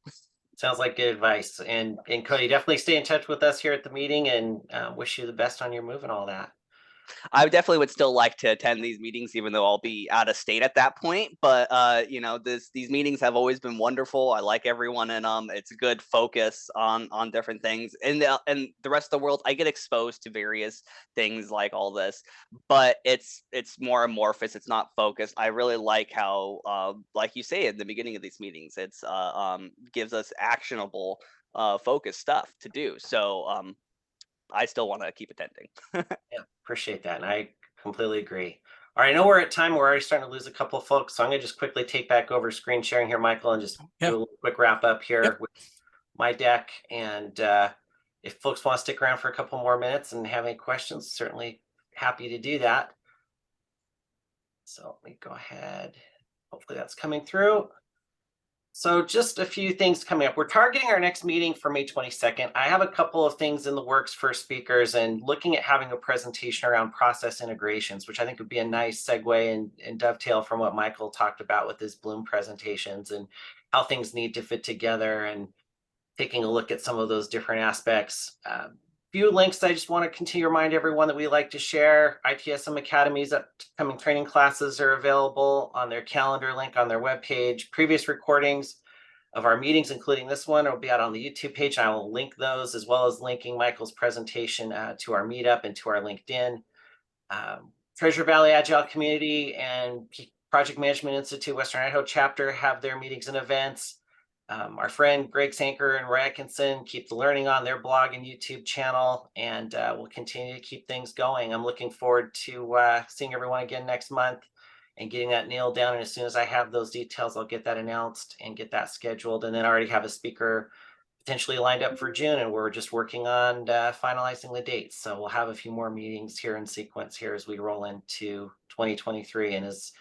Sounds like good advice. And Cody, definitely stay in touch with us here at the meeting, and wish you the best on your move and all that. I definitely would still like to attend these meetings, even though I'll be out of state at that point. But these meetings have always been wonderful. I like everyone in them. It's a good focus on different things. And the rest of the world, I get exposed to various things like all this, but it's more amorphous. It's not focused. I really like how, like you say at the beginning of these meetings, it's gives us actionable, focused stuff to do. So I still want to keep attending. Yeah, appreciate that. And I completely agree. All right, I know we're at time. We're already starting to lose a couple of folks, so I'm going to just quickly take back over screen sharing here, Michael, and just Yeah. do a little quick wrap up here Yep. with my deck. And if folks want to stick around for a couple more minutes and have any questions, certainly happy to do that. So let me go ahead. Hopefully that's coming through. So just a few things coming up. We're targeting our next meeting for May 22nd. I have a couple of things in the works for speakers and looking at having a presentation around process integrations, which I think would be a nice segue and dovetail from what Michael talked about with his Bloom presentations and how things need to fit together and taking a look at some of those different aspects. Few links I just want to continue to remind everyone that we like to share. ITSM Academy's upcoming training classes are available on their calendar link on their webpage. Previous recordings of our meetings, including this one, will be out on the YouTube page. I will link those as well as linking Michael's presentation to our meetup and to our LinkedIn. Treasure Valley Agile Community and Project Management Institute Western Idaho chapter have their meetings and events. Our friend Greg Sanker and Roy Atkinson keep the learning on their blog and YouTube channel, and we'll continue to keep things going. I'm looking forward to seeing everyone again next month and getting that nailed down. And as soon as I have those details, I'll get that announced and get that scheduled. And then I already have a speaker potentially lined up for June, and we're just working on finalizing the dates. So we'll have a few more meetings here in sequence here as we roll into 2023. And as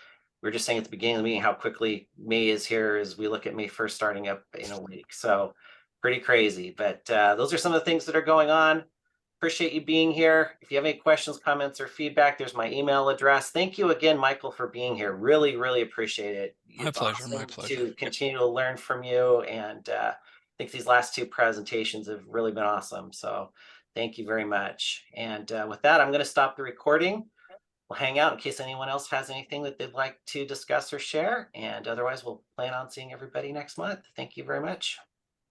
we were just saying at the beginning of the meeting, how quickly May is here as we look at May 1st starting up in a week. So pretty crazy, but those are some of the things that are going on. Appreciate you being here. If you have any questions, comments, or feedback, there's my email address. Thank you again, Michael, for being here. Really, really appreciate it. My pleasure, my awesome pleasure. to continue to learn from you. And I think these last two presentations have really been awesome. So thank you very much. And with that, I'm going to stop the recording. We'll hang out in case anyone else has anything that they'd like to discuss or share. And otherwise, we'll plan on seeing everybody next month. Thank you very much.